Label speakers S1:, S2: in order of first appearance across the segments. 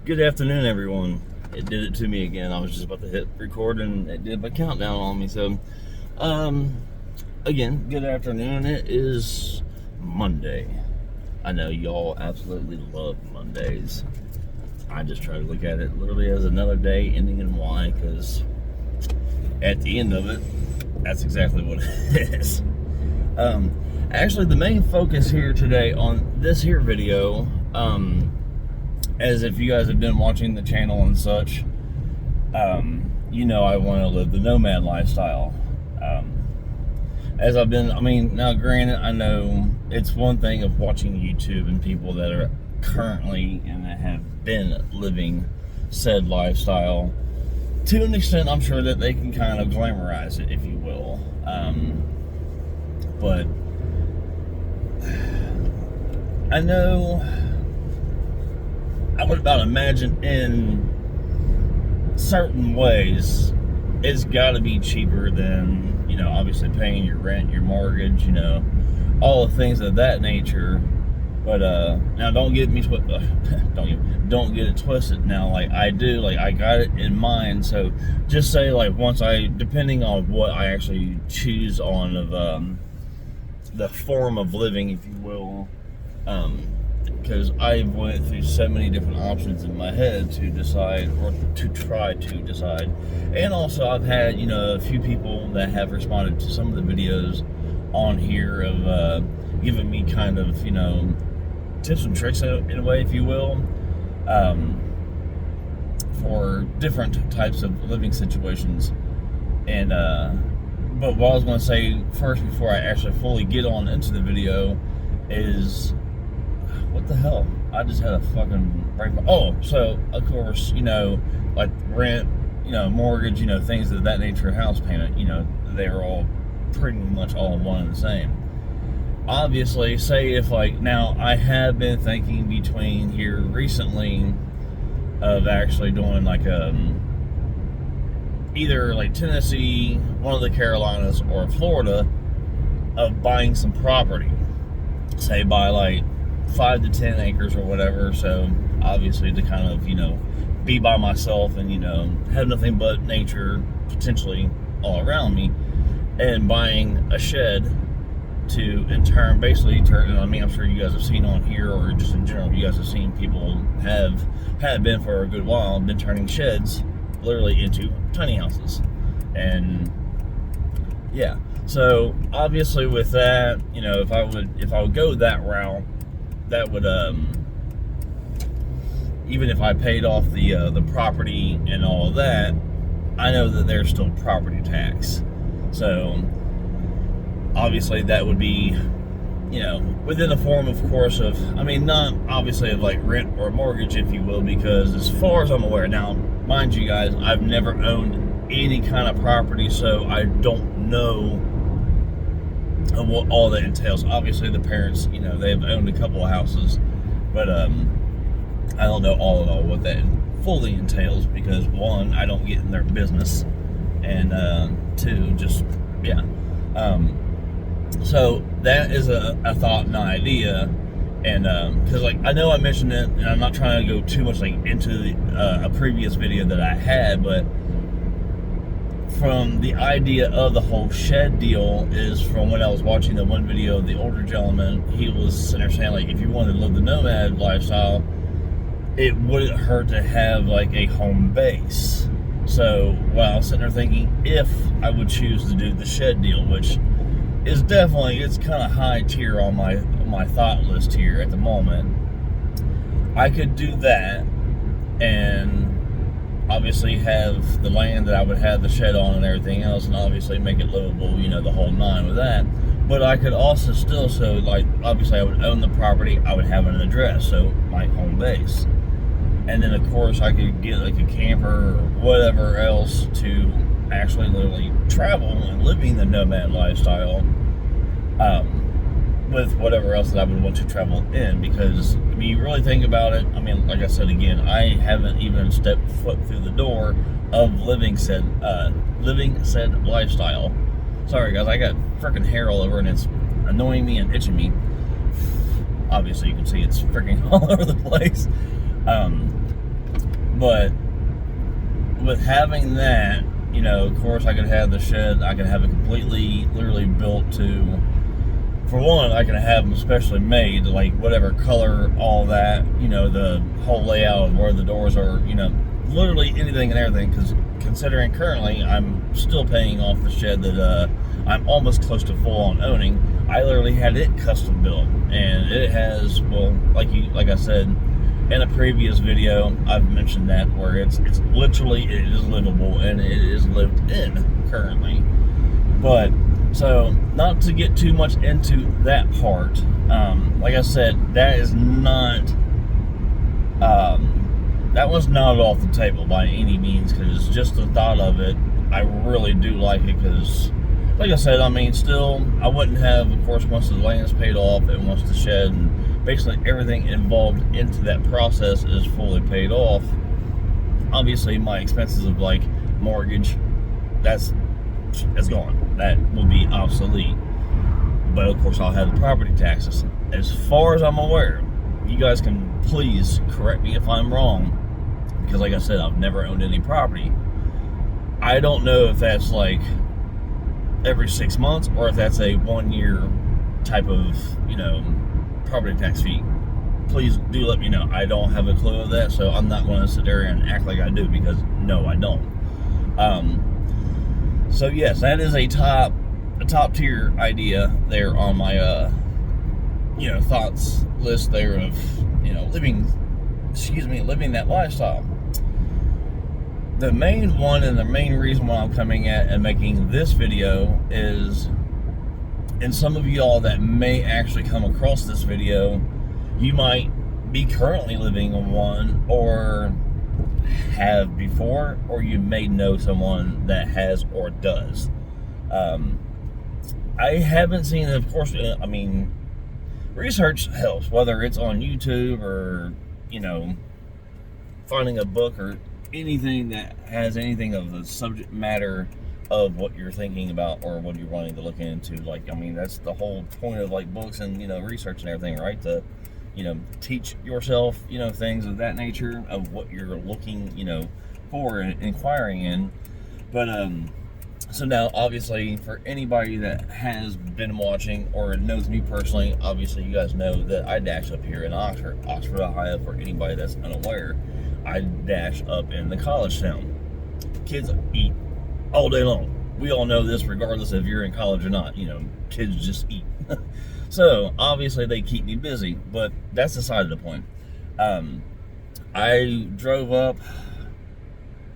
S1: Good afternoon, everyone. It did it to me again. I was just about to hit record and it did a countdown on me. So, um, again, good afternoon. It is Monday. I know y'all absolutely love Mondays. I just try to look at it literally as another day ending in Y because at the end of it, that's exactly what it is. Actually, the main focus here today on this here video, as if you guys have been watching the channel and such, you know I want to live the nomad lifestyle. As I've been, now granted, I know it's one thing of watching YouTube and people that are currently and that have been living said lifestyle. To an extent, I'm sure that they can kind of glamorize it, if you will. But I know I would about imagine in certain ways it's got to be cheaper than, obviously paying your rent, your mortgage, all the things of that nature. But now don't get it twisted. Now, like I do, like I got it in mind. So just say like depending on what I actually choose on of the form of living, if you will, because I went through so many different options in my head to decide, or to try to decide. And also I've had, a few people that have responded to some of the videos on here of giving me kind of, tips and tricks in a way, if you will, for different types of living situations. And but what I was going to say first before I actually fully get on into the video is, what the hell? I just had a fucking break. So of course, like rent, mortgage, things of that nature, house payment, they're all pretty much all one and the same. Obviously, say if like, now I have been thinking between here recently of actually doing like either like Tennessee, one of the Carolinas, or Florida, of buying some property. Say buy like 5 to 10 acres or whatever. So obviously to kind of, be by myself and, have nothing but nature potentially all around me, and buying a shed to in turn basically turn. I'm sure you guys have seen on here, or just in general, you guys have seen people have been for a good while, been turning sheds literally into tiny houses. And yeah, so obviously with that, if I would go that route, that would even if I paid off the property and all of that, I know that there's still property tax. So obviously that would be, within the form, of course, of, not obviously of like rent or mortgage, if you will, because as far as I'm aware, now, mind you guys, I've never owned any kind of property, so I don't know what all that entails. Obviously the parents, they've owned a couple of houses, but I don't know all in all what that fully entails, because one, I don't get in their business, and two, just, yeah. So that is a thought and an idea, and because like I know I mentioned it, and I'm not trying to go too much like into a previous video that I had, but from the idea of the whole shed deal is from when I was watching the one video of the older gentleman. He was sitting there saying, like, if you wanted to live the nomad lifestyle, it wouldn't hurt to have like a home base. So while I was sitting there thinking, if I would choose to do the shed deal, which is definitely, it's kind of high tier on my thought list here at the moment, I could do that and obviously have the land that I would have the shed on and everything else, and obviously make it livable, the whole nine with that. But I could also still, so like, obviously I would own the property, I would have an address, so my home base. And then of course I could get like a camper or whatever else to actually literally travel and living the nomad lifestyle, with whatever else that I would want to travel in. Because you really think about it, like I said again, I haven't even stepped foot through the door of living said lifestyle. Sorry guys, I got freaking hair all over and it's annoying me and itching me. Obviously you can see it's freaking all over the place. But with having that, you know, of course, I could have the shed. I could have it completely, literally built to. For one, I can have them specially made, like whatever color, all that. You know, the whole layout of where the doors are. You know, literally anything and everything. Because considering currently, I'm still paying off the shed that I'm almost close to full on owning. I literally had it custom built, and it has, well, like I said in a previous video, I've mentioned that where it's literally, it is livable and it is lived in currently. But so not to get too much into that part, like I said, that is not that was not off the table by any means, because just the thought of it, I really do like it. Because like I said, I mean, still, I wouldn't have, of course, once the land's paid off and once the shed and basically everything involved into that process is fully paid off. Obviously, my expenses of like mortgage, that's gone. That will be obsolete. But of course, I'll have the property taxes. As far as I'm aware, you guys can please correct me if I'm wrong, because like I said, I've never owned any property. I don't know if that's like every 6 months or if that's a 1 year type of, you know, property tax fee. Please do let me know. I don't have a clue of that, so I'm not going to sit there and act like I do, because no, I don't. So yes, that is a top tier idea there on my you know, thoughts list there of, you know, living that lifestyle. The main one and the main reason why I'm coming at and making this video is, and some of y'all that may actually come across this video, you might be currently living in one, or have before, or you may know someone that has or does. I haven't seen, of course, I mean, research helps, whether it's on YouTube or, you know, finding a book or anything that has anything of the subject matter of what you're thinking about or what you're wanting to look into. Like, I mean, that's the whole point of like books and, you know, research and everything, right? To, you know, teach yourself, you know, things of that nature of what you're looking, you know, for and inquiring in. But so now, obviously, for anybody that has been watching or knows me personally, obviously you guys know that I dash up here in Oxford, Ohio. For anybody that's unaware, I dash up in the college town. Kids eat all day long. We all know this, regardless if you're in college or not. You know, kids just eat. So obviously they keep me busy, but that's aside the point. I drove up.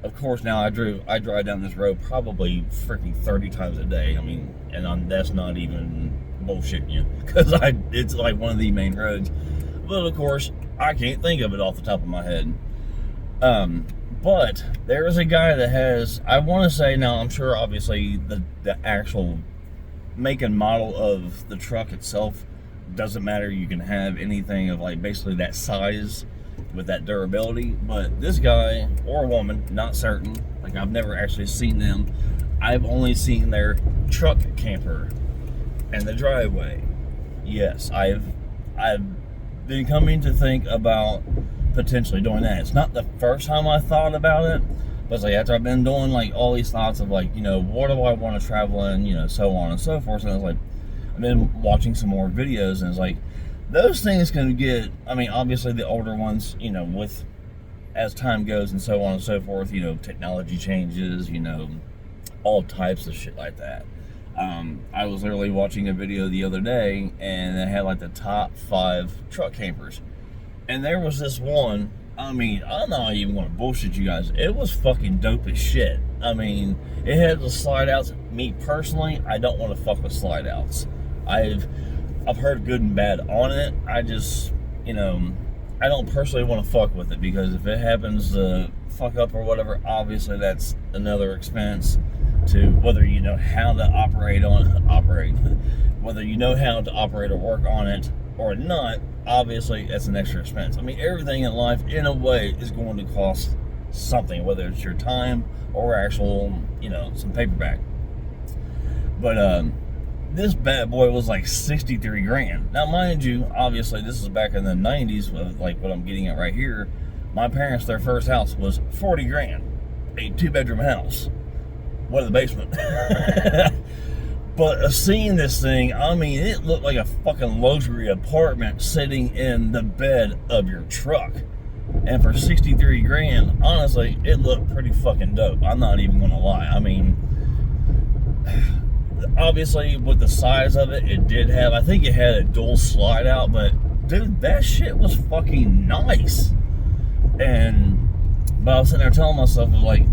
S1: Of course, now I drive down this road probably freaking 30 times a day. I mean, and that's not even bullshitting you, because it's like one of the main roads. But of course, I can't think of it off the top of my head. But there is a guy that has, I want to say, now I'm sure obviously the actual make and model of the truck itself doesn't matter. You can have anything of like basically that size with that durability. But this guy or woman, not certain, like I've never actually seen them. I've only seen their truck camper and the driveway. Yes, I've been coming to think about potentially doing that. It's not the first time I thought about it, but it's like after I've been doing like all these thoughts of like, you know, what do I want to travel in, you know, so on and so forth. And I was like, I've been watching some more videos, and it's like, those things can get, I mean, obviously the older ones, you know, with as time goes and so on and so forth, you know, technology changes, you know, all types of shit like that. I was literally watching a video the other day, and they had like the top 5 truck campers. And there was this one, I mean, I'm not even going to bullshit you guys. It was fucking dope as shit. I mean, it had the slide outs. Me personally, I don't want to fuck with slide outs. I've heard good and bad on it. I just, you know, I don't personally want to fuck with it, because if it happens to fuck up or whatever, obviously that's another expense to whether you know how to whether you know how to operate or work on it or not. Obviously that's an extra expense. I mean, everything in life in a way is going to cost something, whether it's your time or actual, you know, some paperback. But this bad boy was like 63 grand. Now mind you, obviously this is back in the 90s with like what I'm getting at right here. my parents, their first house was 40 grand, a 2-bedroom house with a basement. But seeing this thing, I mean, it looked like a fucking luxury apartment sitting in the bed of your truck. And for 63 grand, honestly, it looked pretty fucking dope. I'm not even gonna lie. I mean, obviously with the size of it, it did have, I think it had a dual slide out, but dude, that shit was fucking nice. But I was sitting there telling myself, like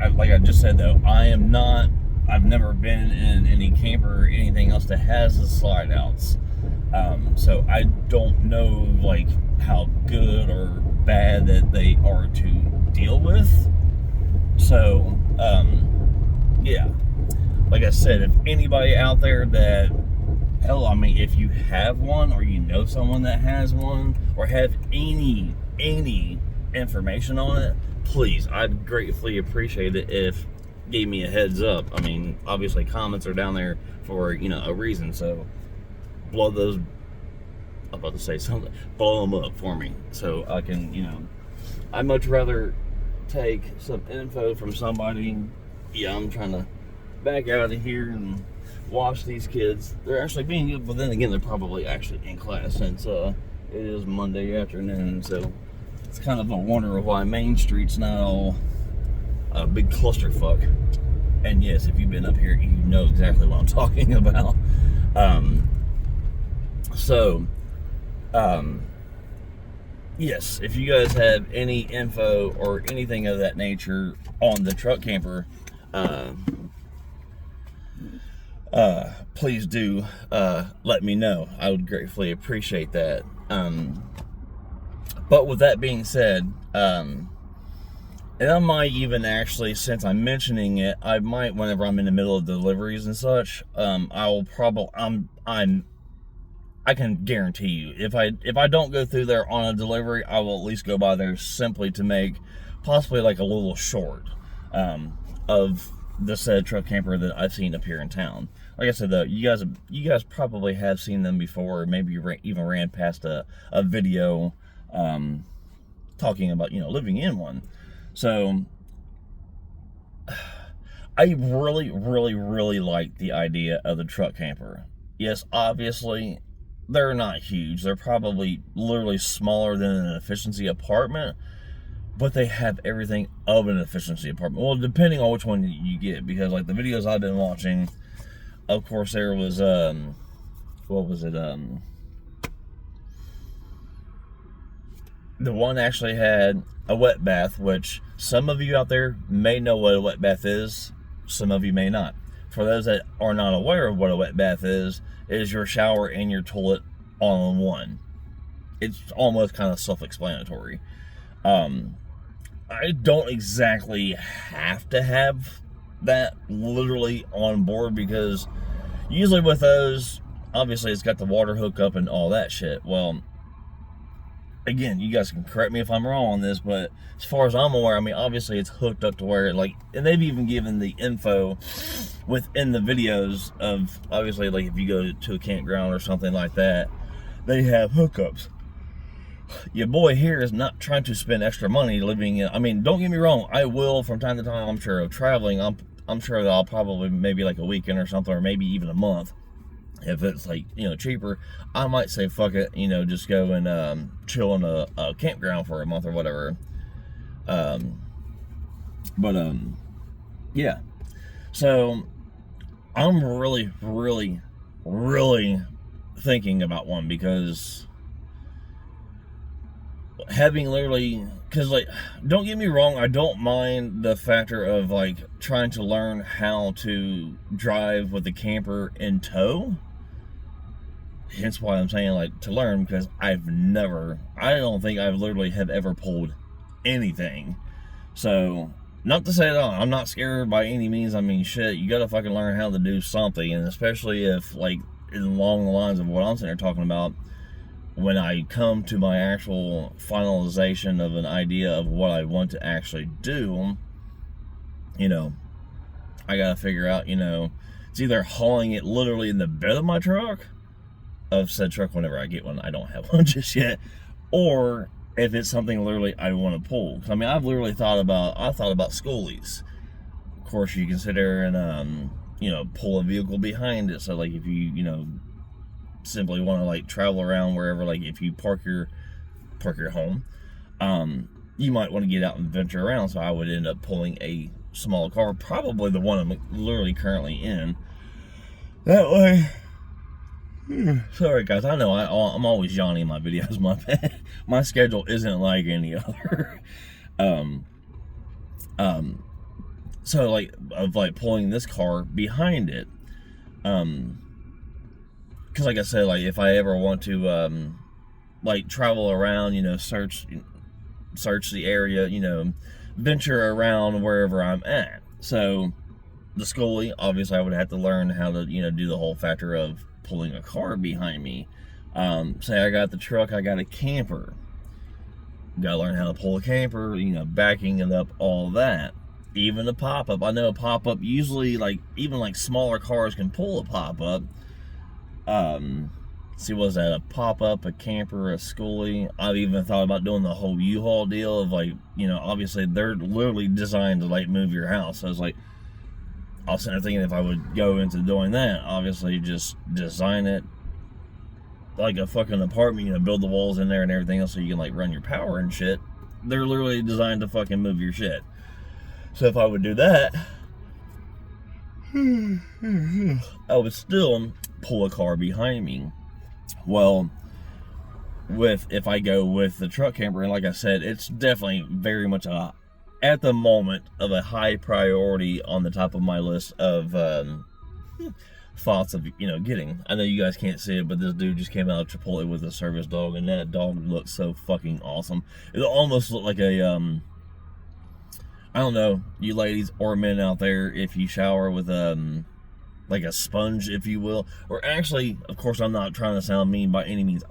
S1: I just said though, I've never been in any camper or anything else that has the slide outs. So I don't know like how good or bad that they are to deal with. So, yeah. Like I said, if anybody out there that, hell, I mean, if you have one or you know someone that has one or have any information on it, please, I'd gratefully appreciate it if gave me a heads up. I mean, obviously comments are down there for, you know, a reason, so blow those, I'm about to say something, blow them up for me so I can, you know, I'd much rather take some info from somebody. Yeah, I'm trying to back out of here and watch these kids. They're actually being good, but then again, they're probably actually in class since it is Monday afternoon, so it's kind of a wonder of why Main Street's not all a big clusterfuck. And yes, if you've been up here, you know exactly what I'm talking about. Yes, if you guys have any info or anything of that nature on the truck camper, please do let me know. I would gratefully appreciate that. But with that being said, and I might even actually, since I'm mentioning it, I might, whenever I'm in the middle of deliveries and such, I will probably, I can guarantee you, if I don't go through there on a delivery, I will at least go by there simply to make possibly like a little short of the said truck camper that I've seen up here in town. Like I said, though, you guys probably have seen them before, or maybe you even ran past a video talking about, you know, living in one. So I really, really, really like the idea of the truck camper. Yes, obviously, they're not huge. They're probably literally smaller than an efficiency apartment, but they have everything of an efficiency apartment. Well, depending on which one you get, because like the videos I've been watching, of course, there was, what was it, the one actually had a wet bath, which some of you out there may know what a wet bath is, some of you may not. For those that are not aware of what a wet bath is your shower and your toilet all in one. It's almost kind of self-explanatory. I don't exactly have to have that literally on board, because usually with those, obviously it's got the water hookup and all that shit. Well, again, you guys can correct me if I'm wrong on this, but as far as I'm aware, I mean, obviously it's hooked up to where, like, and they've even given the info within the videos of, obviously, like, if you go to a campground or something like that, they have hookups. Your boy here is not trying to spend extra money living in, I mean, don't get me wrong, I will from time to time, I'm sure, of traveling, I'm sure that I'll probably maybe like a weekend or something, or maybe even a month. If it's like, you know, cheaper, I might say fuck it, you know, just go and chill in a campground for a month or whatever. Yeah. So I'm really, really, really thinking about one, because having literally, because like, don't get me wrong, I don't mind the factor of like trying to learn how to drive with the camper in tow. Hence why I'm saying like to learn, because I don't think I've literally have ever pulled anything. So not to say that I'm not scared by any means. I mean, shit, you gotta fucking learn how to do something, and especially if like along the lines of what I'm sitting there talking about, when I come to my actual finalization of an idea of what I want to actually do, you know, I gotta figure out, you know, it's either hauling it literally in the bed of my truck, of said truck whenever I get one, I don't have one just yet, or if it's something literally I want to pull. I mean, I've literally thought about schoolies. Of course, you consider and pull a vehicle behind it. So like if you simply want to like travel around wherever, like if you park your home, you might want to get out and venture around. So I would end up pulling a small car, probably the one I'm literally currently in. That way. Sorry guys, I know I'm always yawning in my videos. My bad. My schedule isn't like any other. So like pulling this car behind it, because like I said, like if I ever want to like travel around, search the area, venture around wherever I'm at. So the schoolie, obviously I would have to learn how to do the whole factor of pulling a car behind me. Say I got the truck, I got a camper, gotta learn how to pull a camper, backing it up, all that. Even a pop-up, I know a pop-up usually, like even like smaller cars can pull a pop-up. See, was that a pop-up, a camper, a schoolie? I've even thought about doing the whole U-Haul deal of like, obviously they're literally designed to like move your house. So I was like, I was sitting there thinking if I would go into doing that, obviously just design it like a fucking apartment, build the walls in there and everything else so you can like run your power and shit. They're literally designed to fucking move your shit. So if I would do that, I would still pull a car behind me. Well, if I go with the truck camper, and like I said, it's definitely very much at the moment of a high priority on the top of my list of thoughts of getting. I know you guys can't see it, but this dude just came out of Chipotle with a service dog, and that dog looks so fucking awesome. It almost looked like a I don't know, you ladies or men out there, if you shower with like a sponge, if you will, or actually, of course, I'm not trying to sound mean by any means.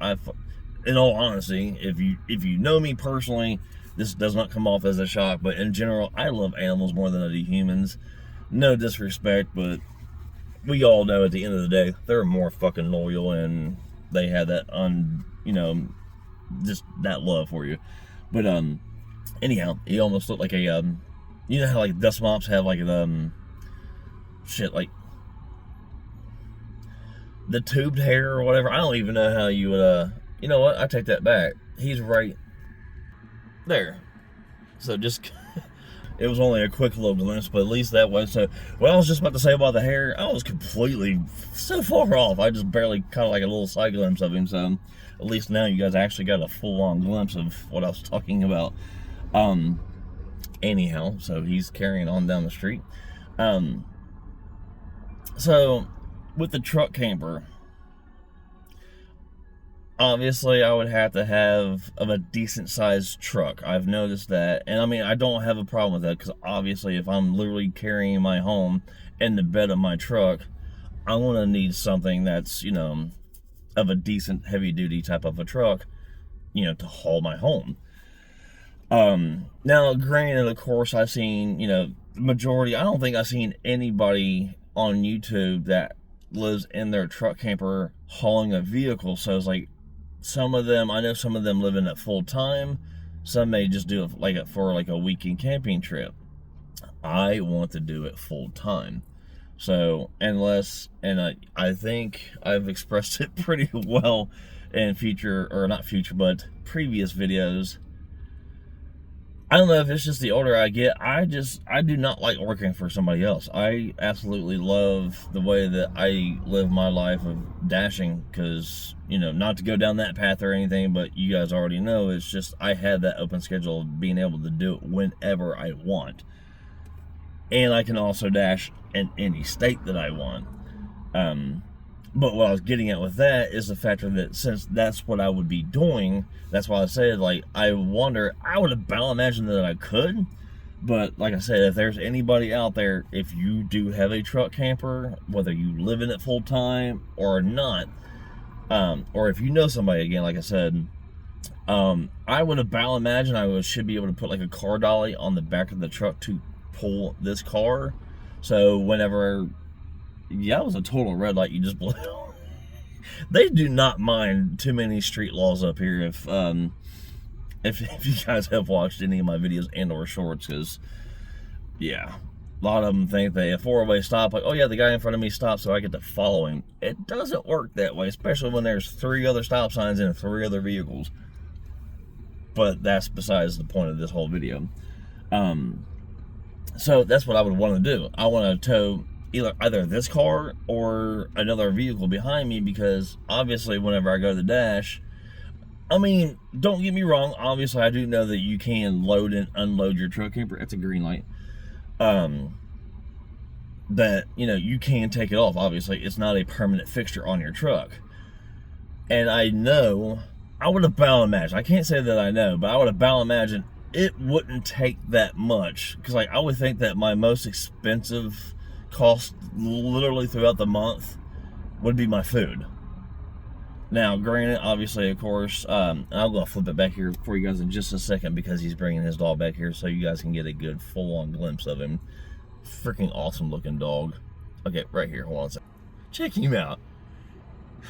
S1: In all honesty, if you know me personally, this does not come off as a shock, but in general, I love animals more than I do humans. No disrespect, but we all know at the end of the day, they're more fucking loyal and they have that just that love for you. But anyhow, he almost looked like a how like dust mops have like shit like the tubed hair or whatever. I don't even know how you would you know what? I take that back. He's right there. So just it was only a quick little glimpse, but at least that was. So what I was just about to say about the hair, I was completely so far off. I just barely caught like a little side glimpse of him. So at least now you guys actually got a full-on glimpse of what I was talking about. Anyhow, so he's carrying on down the street. So with the truck camper, obviously I would have to have a decent sized truck. I've noticed that, and I mean, I don't have a problem with that, because obviously if I'm literally carrying my home in the bed of my truck, I want to need something that's of a decent heavy duty type of a truck, to haul my home. Now granted, of course, I've seen, majority, I don't think I've seen anybody on YouTube that lives in their truck camper hauling a vehicle. So it's like, I know some of them live in it full time. Some may just do it for a weekend camping trip. I want to do it full time. So I think I've expressed it pretty well in previous videos. I don't know if it's just the older I get, I do not like working for somebody else. I absolutely love the way that I live my life of dashing, because, not to go down that path or anything, but you guys already know, it's just I have that open schedule of being able to do it whenever I want. And I can also dash in any state that I want. But what I was getting at with that is the factor that since that's what I would be doing, that's why I said, I would imagine that I could. But like I said, if there's anybody out there, if you do have a truck camper, whether you live in it full time or not, or if you know somebody, again, like I said, I would imagine I should be able to put like a car dolly on the back of the truck to pull this car. So whenever... Yeah, it was a total red light you just blew. They do not mind too many street laws up here. If if you guys have watched any of my videos and or shorts, because, yeah, a lot of them think they a four-way stop, like, oh yeah, the guy in front of me stopped, so I get to follow him. It doesn't work that way, especially when there's 3 other stop signs and 3 other vehicles. But that's besides the point of this whole video. So that's what I would want to do. I want to tow either this car or another vehicle behind me, because obviously whenever I go to the dash, I mean, don't get me wrong, obviously I do know that you can load and unload your truck camper. It's a green light. That, you know, you can take it off. Obviously, it's not a permanent fixture on your truck. And I know, I would have bound imagined, I can't say that I know, but I would have bound imagined it wouldn't take that much. Because, like, I would think that my most expensive cost literally throughout the month would be my food. Now, granted, obviously, of course, I'm going to flip it back here for you guys in just a second, because he's bringing his dog back here so you guys can get a good full-on glimpse of him. Freaking awesome looking dog. Okay, right here, hold on a second. Check him out.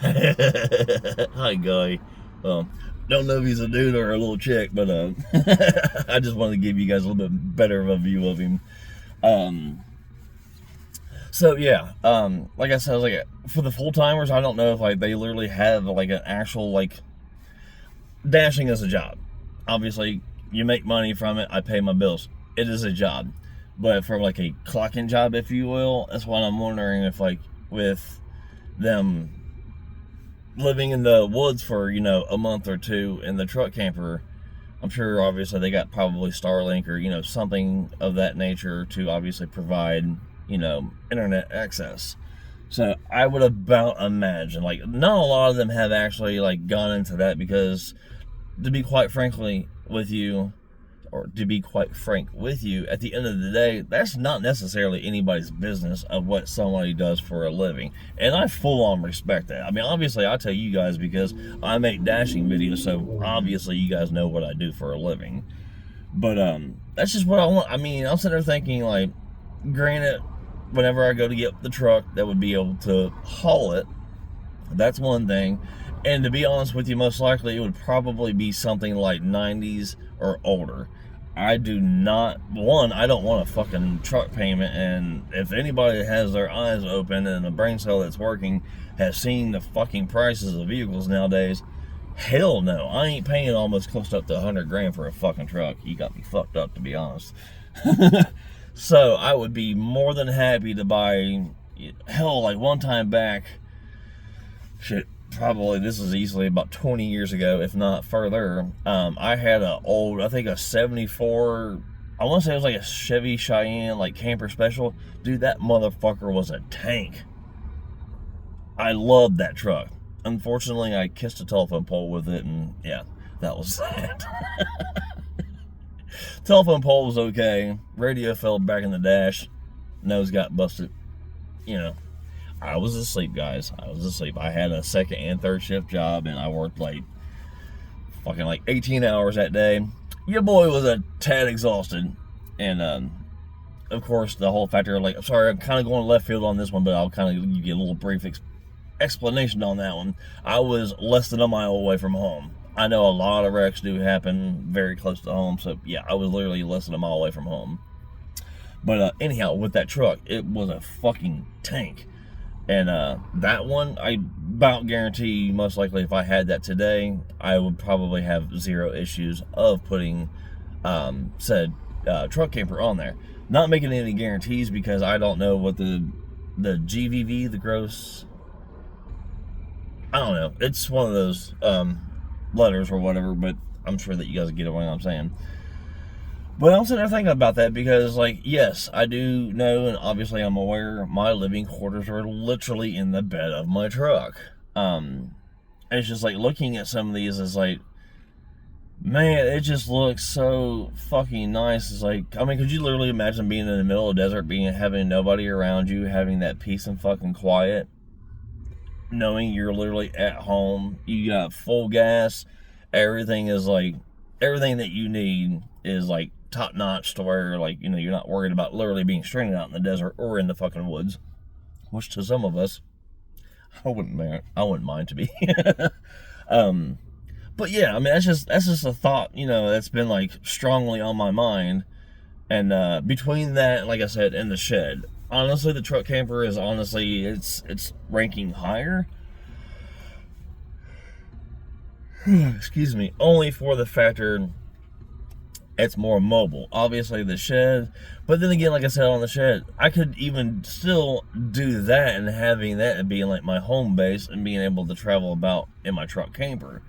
S1: Hi, guy. Don't know if he's a dude or a little chick, but I just wanted to give you guys a little bit better of a view of him. So yeah, like I said, like, for the full timers, I don't know if like they literally have like an actual, like, dashing is a job. Obviously, you make money from it. I pay my bills. It is a job, but for like a clocking job, if you will, that's what I'm wondering if, like, with them living in the woods for, you know, a month or two in the truck camper, I'm sure obviously they got probably Starlink or, you know, something of that nature to obviously provide, you know, internet access. So I would about imagine, like, not a lot of them have actually, like, gone into that, because to be quite frank with you, at the end of the day, that's not necessarily anybody's business of what somebody does for a living. And I full on respect that. I mean, obviously I tell you guys because I make dashing videos, so obviously you guys know what I do for a living. But that's just what I want. I mean, I'm sitting there thinking, like, granted, whenever I go to get the truck that would be able to haul it, that's one thing. And to be honest with you, most likely it would probably be something like 90s or older. I don't want a fucking truck payment, and if anybody has their eyes open and a brain cell that's working has seen the fucking prices of vehicles nowadays, hell no, I ain't paying almost close up to $100,000 for a fucking truck. You got me fucked up, to be honest. So I would be more than happy to buy, hell, like one time back, shit, probably this is easily about 20 years ago, if not further. I had a 74, I want to say it was like a Chevy Cheyenne, like, camper special. Dude, that motherfucker was a tank. I loved that truck. Unfortunately, I kissed a telephone pole with it, and yeah, that was that. Telephone pole was okay. Radio fell back in the dash. Nose got busted. You know, I was asleep, guys. I was asleep. I had a second and third shift job, and I worked like fucking like 18 hours that day. Your boy was a tad exhausted. And of course, the whole factor, like, I'm sorry, I'm kind of going left field on this one, but I'll kind of give a little brief explanation on that one. I was less than a mile away from home. I know a lot of wrecks do happen very close to home, so yeah, I was literally less than a mile away from home. But anyhow, with that truck, it was a fucking tank. And that one, I about guarantee, most likely if I had that today, I would probably have zero issues of putting said truck camper on there. Not making any guarantees, because I don't know what the GVV, the gross, I don't know. It's one of those letters or whatever, but I'm sure that you guys get what I'm saying. But I'm sitting there thinking about that, because, like, yes, I do know, and obviously I'm aware, my living quarters are literally in the bed of my truck. And it's just like, looking at some of these is like, man, it just looks so fucking nice. It's like, I mean, could you literally imagine being in the middle of the desert, having nobody around you, having that peace and fucking quiet, knowing you're literally at home, you got full gas, everything is like, everything that you need is like top notch, to where, like, you know, you're not worried about literally being stranded out in the desert or in the fucking woods, which to some of us, I wouldn't mind to be. But yeah, I mean, that's just a thought, you know, that's been like strongly on my mind. And between that, like I said, and the shed, honestly, the truck camper is honestly, it's ranking higher. Excuse me, only for the factor it's more mobile. Obviously, the shed, but then again, like I said, on the shed, I could even still do that and having that being like my home base and being able to travel about in my truck camper.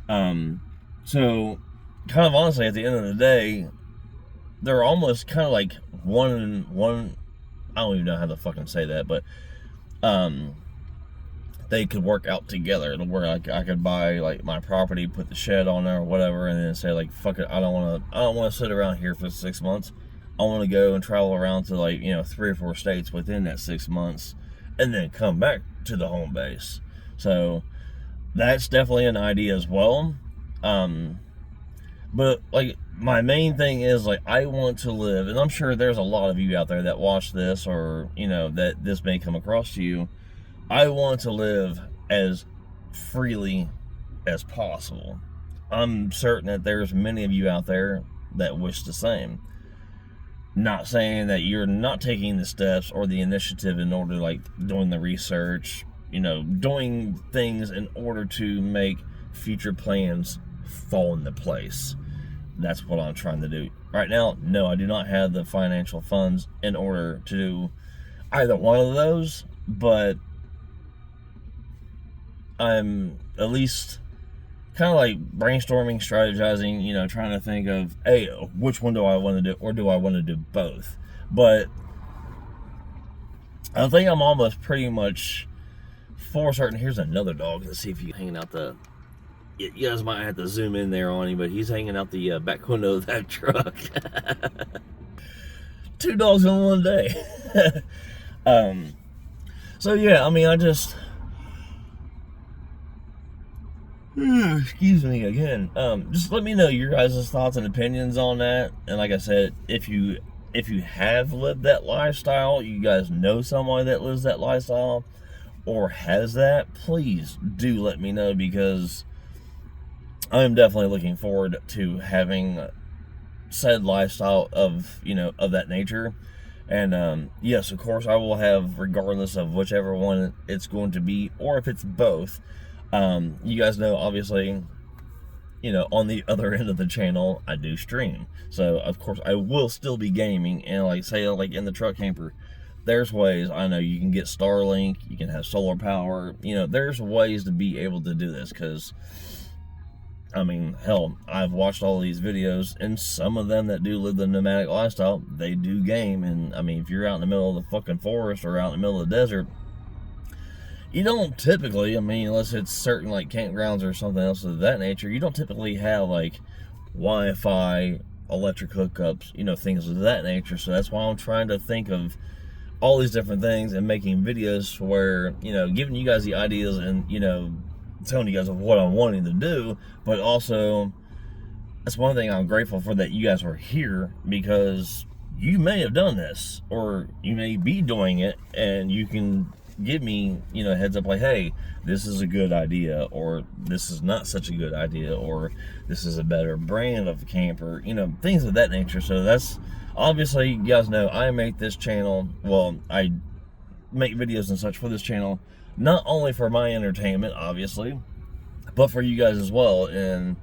S1: So kind of honestly, at the end of the day, they're almost kind of like one and one. I don't even know how to fucking say that, but they could work out together. Where I could buy like my property, put the shed on there or whatever, and then say like, fuck it, I don't want to sit around here for 6 months. I want to go and travel around to like, you know, 3 or 4 states within that 6 months, and then come back to the home base. So that's definitely an idea as well. But like my main thing is like I want to live, and I'm sure there's a lot of you out there that watch this, or you know that this may come across to you. I want to live as freely as possible. I'm certain that there's many of you out there that wish the same. Not saying that you're not taking the steps or the initiative in order, like doing the research, you know, doing things in order to make future plans fall into place. That's what I'm trying to do. Right now, no, I do not have the financial funds in order to do either one of those, but I'm at least kind of like brainstorming, strategizing, you know, trying to think of, hey, which one do I want to do, or do I want to do both? But I think I'm almost pretty much for certain. Here's another dog. Let's see if he's hanging out the. You guys might have to zoom in there on him, but he's hanging out the back window of that truck. 2 dogs in one day. So yeah, I mean, I just. Excuse me again. Just let me know your guys' thoughts and opinions on that. And like I said, if you have lived that lifestyle, you guys know someone that lives that lifestyle or has that, please do let me know, because I'm definitely looking forward to having said lifestyle of, you know, of that nature. And yes, of course, I will have, regardless of whichever one it's going to be, or if it's both. You guys know, obviously, you know, on the other end of the channel, I do stream. So, of course, I will still be gaming. And, like, say, like, in the truck camper, there's ways. I know you can get Starlink, you can have solar power. You know, there's ways to be able to do this. Because, I mean, hell, I've watched all these videos, and some of them that do live the nomadic lifestyle, they do game. And, I mean, if you're out in the middle of the fucking forest or out in the middle of the desert, you don't typically, I mean, unless it's certain like campgrounds or something else of that nature, you don't typically have like Wi-Fi, electric hookups, you know, things of that nature. So that's why I'm trying to think of all these different things and making videos where, you know, giving you guys the ideas and, you know, telling you guys of what I'm wanting to do. But also, that's one thing I'm grateful for, that you guys are here, because you may have done this, or you may be doing it, and you can give me, you know, heads up like, hey, this is a good idea, or this is not such a good idea, or this is a better brand of camper, you know, things of that nature. So that's, obviously, you guys know I make this channel, well, I make videos and such for this channel, not only for my entertainment, obviously, but for you guys as well. And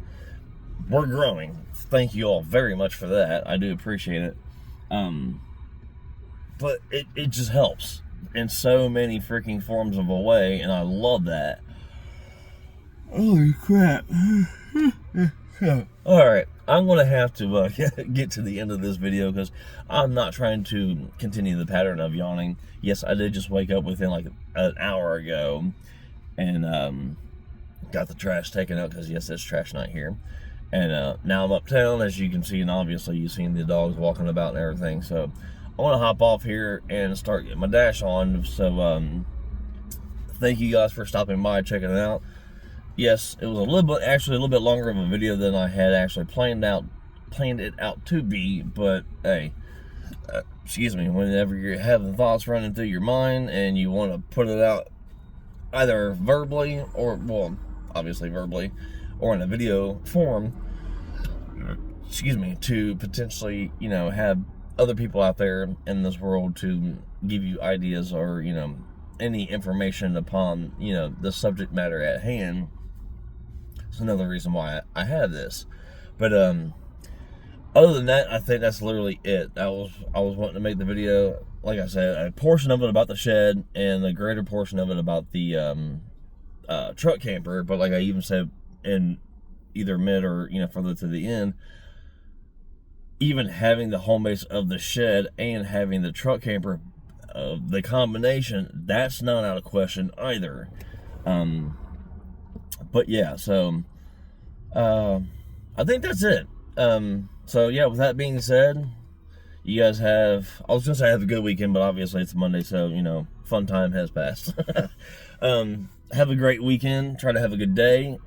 S1: we're growing. Thank you all very much for that. I do appreciate it. But it just helps in so many freaking forms of a way, and I love that. Holy crap. Alright, I'm going to have to get to the end of this video, because I'm not trying to continue the pattern of yawning. Yes, I did just wake up within like an hour ago, and got the trash taken out, because yes, it's trash night here. And now I'm uptown, as you can see, and obviously you've seen the dogs walking about and everything. So I want to hop off here and start getting my dash on. So thank you guys for stopping by, checking it out. Yes, it was a little bit longer of a video than I had actually planned it out to be. But hey, excuse me, whenever you're having thoughts running through your mind and you want to put it out either verbally, or, well, obviously verbally, or in a video form, excuse me, to potentially, you know, have other people out there in this world to give you ideas or, you know, any information upon, you know, the subject matter at hand. It's another reason why I have this. But other than that, I think that's literally it. I was wanting to make the video, like I said, a portion of it about the shed and a greater portion of it about the truck camper. But like I even said in either mid or, you know, further to the end, even having the home base of the shed and having the truck camper, the combination, that's not out of question either. But yeah, so I think that's it. So yeah, with that being said, you guys have, I was gonna say have a good weekend, but obviously it's Monday, so, you know, fun time has passed. Have a great weekend. Try to have a good day.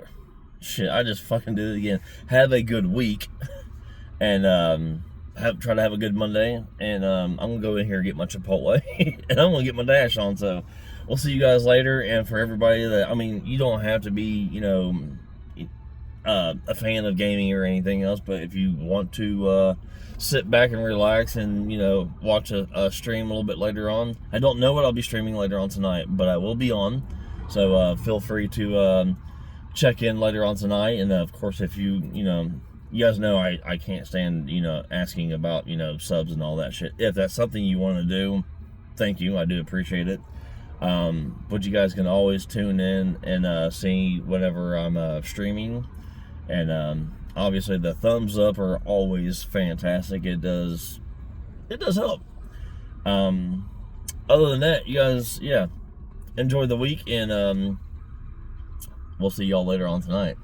S1: Shit, I just fucking did it again. Have a good week. And try to have a good Monday. And I'm gonna go in here and get my Chipotle, and I'm gonna get my dash on. So we'll see you guys later. And for everybody that, I mean, you don't have to be, you know, a fan of gaming or anything else, but if you want to sit back and relax and, you know, watch a stream a little bit later on. I don't know what I'll be streaming later on tonight, but I will be on. So feel free to check in later on tonight. And of course, if you know, you guys know I can't stand, you know, asking about, you know, subs and all that shit. If that's something you want to do, thank you. I do appreciate it. But you guys can always tune in and see whenever I'm streaming. And obviously the thumbs up are always fantastic. It does help. Other than that, you guys, yeah, enjoy the week, and we'll see y'all later on tonight.